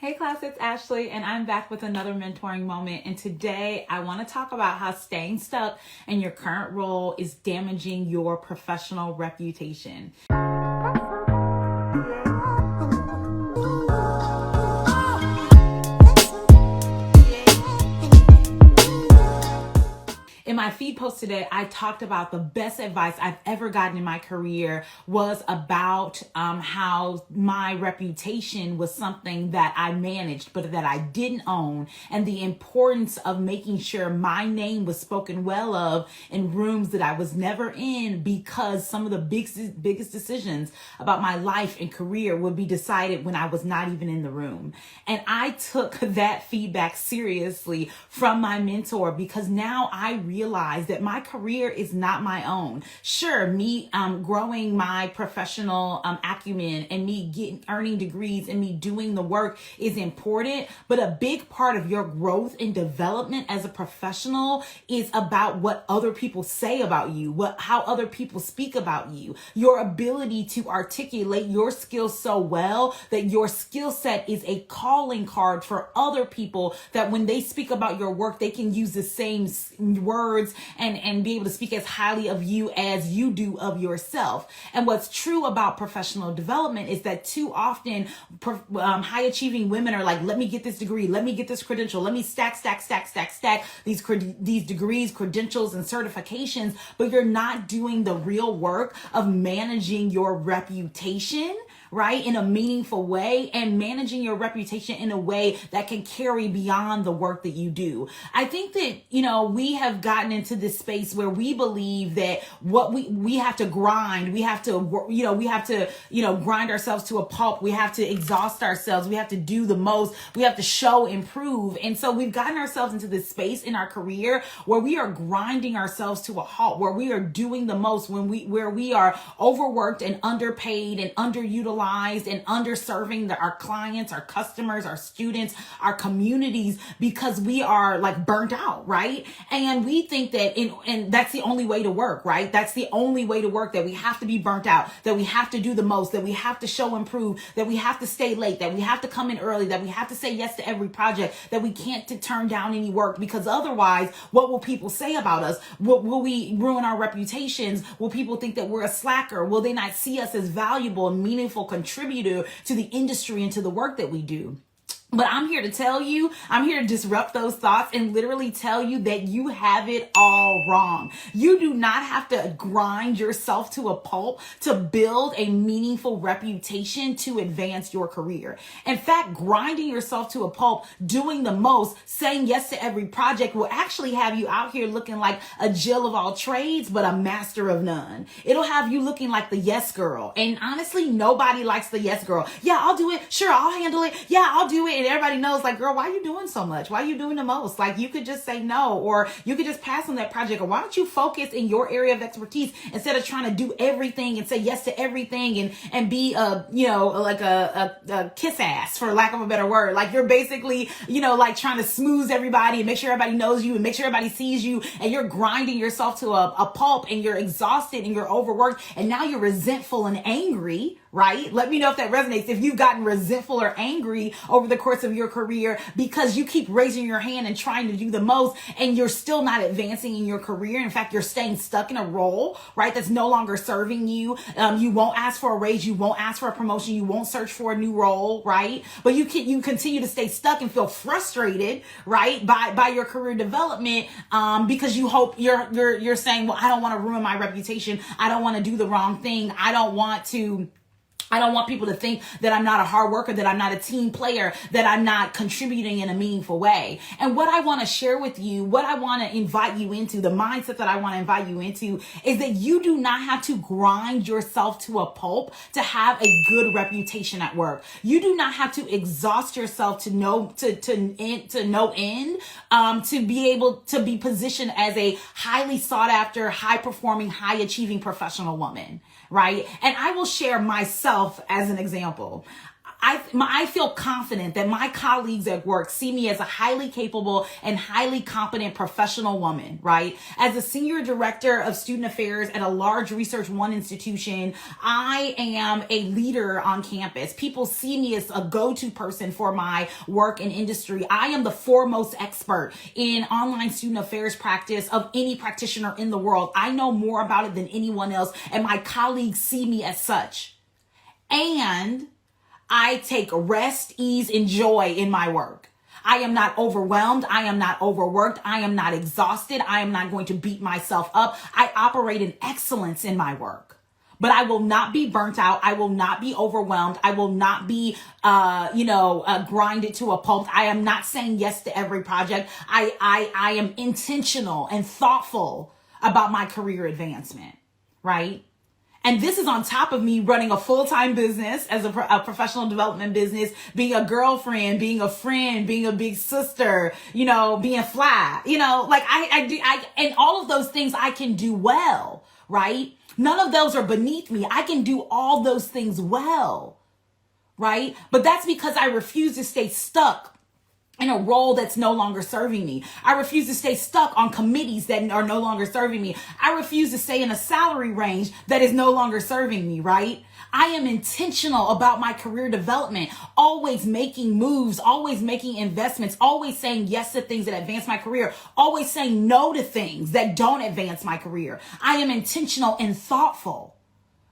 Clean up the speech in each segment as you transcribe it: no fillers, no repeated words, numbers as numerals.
Hey class, it's Ashley and I'm back with another mentoring moment. And today I want to talk about how staying stuck in your current role is damaging your professional reputation. In my feed post today, I talked about the best advice I've ever gotten in my career was about how my reputation was something that I managed, but that I didn't own, and the importance of making sure my name was spoken well of in rooms that I was never in, because some of the biggest decisions about my life and career would be decided when I was not even in the room. And I took that feedback seriously from my mentor, because now I realize that my career is not my own. Sure, me growing my professional acumen and me earning degrees and me doing the work is important, but a big part of your growth and development as a professional is about what other people say about you, how other people speak about you, your ability to articulate your skills so well that your skill set is a calling card for other people, that when they speak about your work, they can use the same words and be able to speak as highly of you as you do of yourself. And what's true about professional development is that too often high achieving women are like, let me get this degree, let me get this credential, let me stack these degrees, credentials, and certifications, but you're not doing the real work of managing your reputation, right, in a meaningful way, and managing your reputation in a way that can carry beyond the work that you do. I think that, we have gotten into this space where we believe that what we have to grind, we have to grind ourselves to a pulp, we have to exhaust ourselves, we have to do the most, we have to show and prove. And so we've gotten ourselves into this space in our career where we are grinding ourselves to a halt, where we are doing the most, where we are overworked and underpaid and underutilized and underserving our clients, our customers, our students, our communities, because we are like burnt out, right? And we think that and that's the only way to work, right? That's the only way to work, that we have to be burnt out, that we have to do the most, that we have to show and prove, that we have to stay late, that we have to come in early, that we have to say yes to every project, that we can't turn down any work, because otherwise, what will people say about us? Will we ruin our reputations? Will people think that we're a slacker? Will they not see us as valuable and meaningful contributor to the industry and to the work that we do? But I'm here to tell you, I'm here to disrupt those thoughts and literally tell you that you have it all wrong. You do not have to grind yourself to a pulp to build a meaningful reputation to advance your career. In fact, grinding yourself to a pulp, doing the most, saying yes to every project will actually have you out here looking like a Jill of all trades, but a master of none. It'll have you looking like the yes girl. And honestly, nobody likes the yes girl. Yeah, I'll do it. Sure, I'll handle it. Yeah, I'll do it. And everybody knows, like, girl, why are you doing so much? Why are you doing the most? Like, you could just say no, or you could just pass on that project. Or why don't you focus in your area of expertise instead of trying to do everything and say yes to everything and be like a kiss ass, for lack of a better word. Like, you're basically, like trying to smooth everybody and make sure everybody knows you and make sure everybody sees you, and you're grinding yourself to a pulp, and you're exhausted and you're overworked, and now you're resentful and angry, right? Let me know if that resonates. If you've gotten resentful or angry over the course of your career because you keep raising your hand and trying to do the most, and you're still not advancing in your career. In fact, you're staying stuck in a role, right, that's no longer serving you. You won't ask for a raise. You won't ask for a promotion. You won't search for a new role, right? But you continue to stay stuck and feel frustrated, right, by your career development, because you hope you're saying, well, I don't want to ruin my reputation. I don't want to do the wrong thing. I don't want people to think that I'm not a hard worker, that I'm not a team player, that I'm not contributing in a meaningful way. And what I want to share with you, what I want to invite you into, the mindset that I want to invite you into, is that you do not have to grind yourself to a pulp to have a good reputation at work. You do not have to exhaust yourself to no end to be able to be positioned as a highly sought after, high performing, high achieving professional woman, right? And I will share myself as an example. I feel confident that my colleagues at work see me as a highly capable and highly competent professional woman, right? As a senior director of student affairs at a large Research One institution, I am a leader on campus. People see me as a go-to person for my work and industry. I am the foremost expert in online student affairs practice of any practitioner in the world. I know more about it than anyone else, and my colleagues see me as such. And I take rest, ease, and joy in my work. I am not overwhelmed. I am not overworked. I am not exhausted. I am not going to beat myself up. I operate in excellence in my work. But I will not be burnt out. I will not be overwhelmed. I will not be, grinded to a pulp. I am not saying yes to every project. I am intentional and thoughtful about my career advancement, right? And this is on top of me running a full-time business as a professional development business, being a girlfriend, being a friend, being a big sister, being fly, and all of those things I can do well, right? None of those are beneath me. I can do all those things well, right? But that's because I refuse to stay stuck in a role that's no longer serving me. I refuse to stay stuck on committees that are no longer serving me. I refuse to stay in a salary range that is no longer serving me, right? I am intentional about my career development, always making moves, always making investments, always saying yes to things that advance my career, always saying no to things that don't advance my career. I am intentional and thoughtful,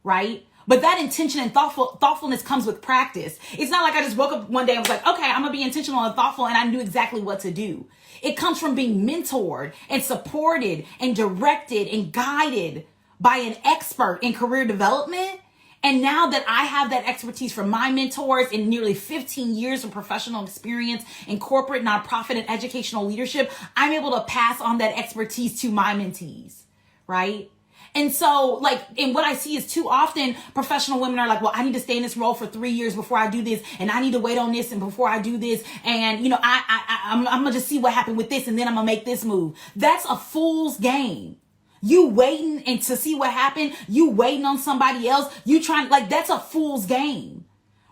right? But that intention and thoughtfulness comes with practice. It's not like I just woke up one day and was like, okay, I'm going to be intentional and thoughtful, and I knew exactly what to do. It comes from being mentored and supported and directed and guided by an expert in career development. And now that I have that expertise from my mentors in nearly 15 years of professional experience in corporate, nonprofit, and educational leadership, I'm able to pass on that expertise to my mentees, right? And so, and what I see is too often professional women are like, well, I need to stay in this role for 3 years before I do this. And I need to wait on this and before I do this. And, I'm going to just see what happened with this. And then I'm going to make this move. That's a fool's game. You waiting and to see what happened. You waiting on somebody else. You trying, that's a fool's game.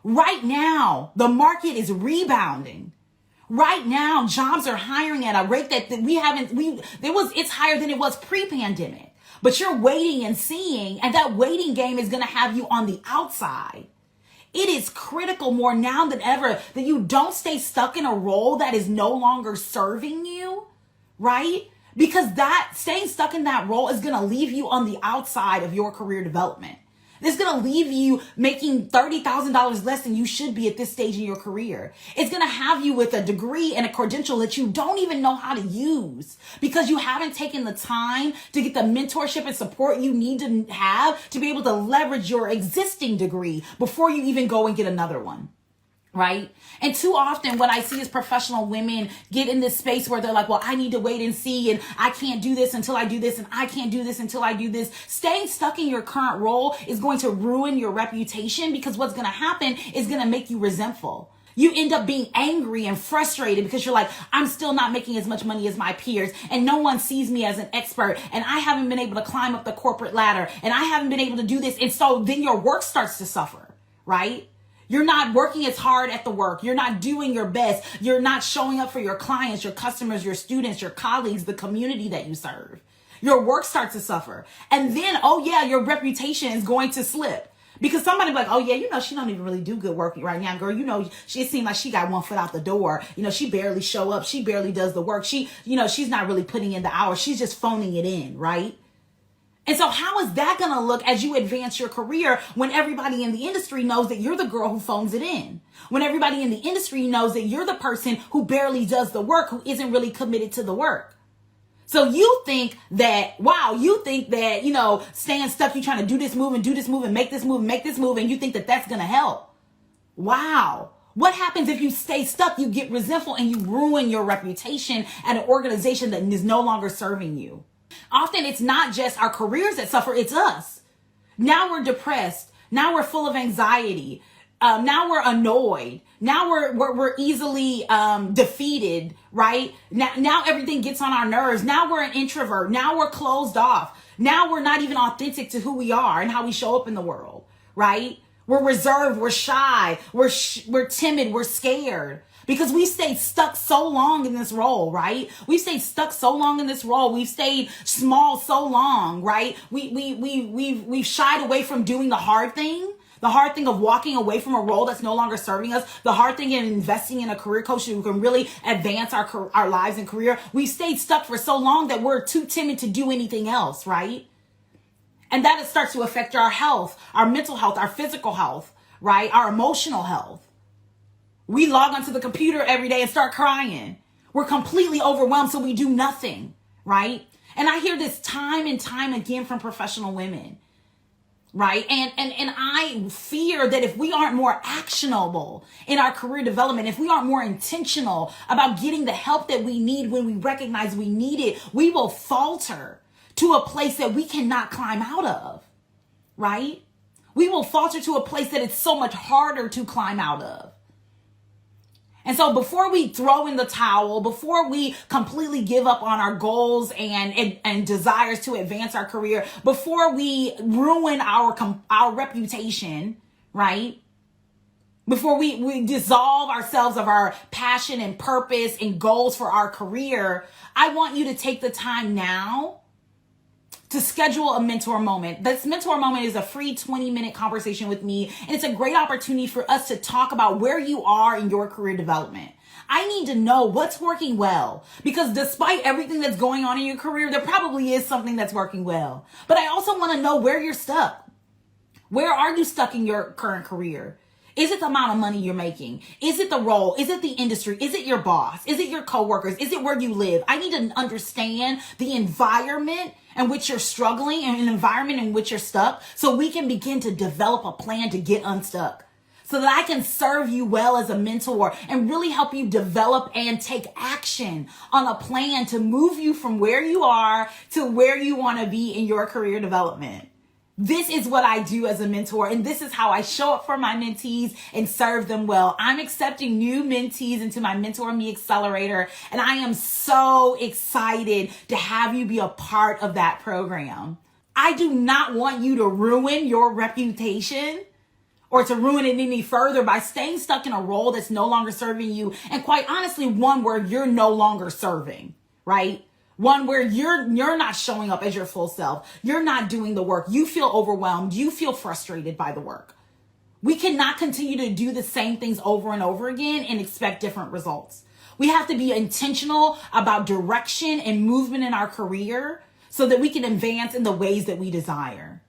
Right now, the market is rebounding. Right now, jobs are hiring at a rate that it's higher than it was pre-pandemic. But you're waiting and seeing, and that waiting game is going to have you on the outside. It is critical more now than ever that you don't stay stuck in a role that is no longer serving you, right? Because staying stuck in that role is going to leave you on the outside of your career development. It's going to leave you making $30,000 less than you should be at this stage in your career. It's going to have you with a degree and a credential that you don't even know how to use because you haven't taken the time to get the mentorship and support you need to have to be able to leverage your existing degree before you even go and get another one. Right? And too often what I see is professional women get in this space where they're like, well, I need to wait and see, and I can't do this until I do this, and I can't do this until I do this. Staying stuck in your current role is going to ruin your reputation because what's going to happen is going to make you resentful. You end up being angry and frustrated because you're like, I'm still not making as much money as my peers, and no one sees me as an expert, and I haven't been able to climb up the corporate ladder, and I haven't been able to do this. And so then your work starts to suffer, right? You're not working as hard at the work. You're not doing your best. You're not showing up for your clients, your customers, your students, your colleagues, the community that you serve. Your work starts to suffer. And then, your reputation is going to slip. Because somebody be like, she don't even really do good work right now, girl. It seems like she got one foot out the door. She barely show up. She barely does the work. She's not really putting in the hours. She's just phoning it in, right? And so how is that going to look as you advance your career when everybody in the industry knows that you're the girl who phones it in? When everybody in the industry knows that you're the person who barely does the work, who isn't really committed to the work. So you think that, staying stuck, you're trying to do this move and make this move and make this move, and you think that that's going to help. Wow. What happens if you stay stuck? You get resentful and you ruin your reputation at an organization that is no longer serving you. Often it's not just our careers that suffer, it's us. Now we're depressed. Now we're full of anxiety. Now we're annoyed. Now we're easily defeated, right? Now everything gets on our nerves. Now we're an introvert. Now we're closed off. Now we're not even authentic to who we are and how we show up in the world, right? We're reserved, we're shy, we're timid, we're scared. Because we stayed stuck so long in this role, right? We've stayed stuck so long in this role. We've stayed small so long, right? We've shied away from doing the hard thing of walking away from a role that's no longer serving us, the hard thing of investing in a career coach who can really advance our lives and career. We've stayed stuck for so long that we're too timid to do anything else, right? And that starts to affect our health, our mental health, our physical health, right? Our emotional health. We log onto the computer every day and start crying. We're completely overwhelmed, so we do nothing, right? And I hear this time and time again from professional women, right? And I fear that if we aren't more actionable in our career development, if we aren't more intentional about getting the help that we need when we recognize we need it, we will falter to a place that we cannot climb out of, right? We will falter to a place that it's so much harder to climb out of. And so before we throw in the towel, before we completely give up on our goals and desires to advance our career, before we ruin our reputation, right? Before we dissolve ourselves of our passion and purpose and goals for our career, I want you to take the time now to schedule a mentor moment. This mentor moment is a free 20-minute conversation with me, and it's a great opportunity for us to talk about where you are in your career development. I need to know what's working well, because despite everything that's going on in your career, there probably is something that's working well. But I also want to know where you're stuck. Where are you stuck in your current career? Is it the amount of money you're making? Is it the role? Is it the industry? Is it your boss? Is it your coworkers? Is it where you live? I need to understand the environment in which you're struggling and an environment in which you're stuck, so we can begin to develop a plan to get unstuck, so that I can serve you well as a mentor and really help you develop and take action on a plan to move you from where you are to where you want to be in your career development. This is what I do as a mentor, and this is how I show up for my mentees and serve them well. I'm accepting new mentees into my Mentor Me Accelerator, and I am so excited to have you be a part of that program. I do not want you to ruin your reputation or to ruin it any further by staying stuck in a role that's no longer serving you, and quite honestly, one where you're no longer serving, right? One where you're not showing up as your full self. You're not doing the work. You feel overwhelmed. You feel frustrated by the work. We cannot continue to do the same things over and over again and expect different results. We have to be intentional about direction and movement in our career so that we can advance in the ways that we desire.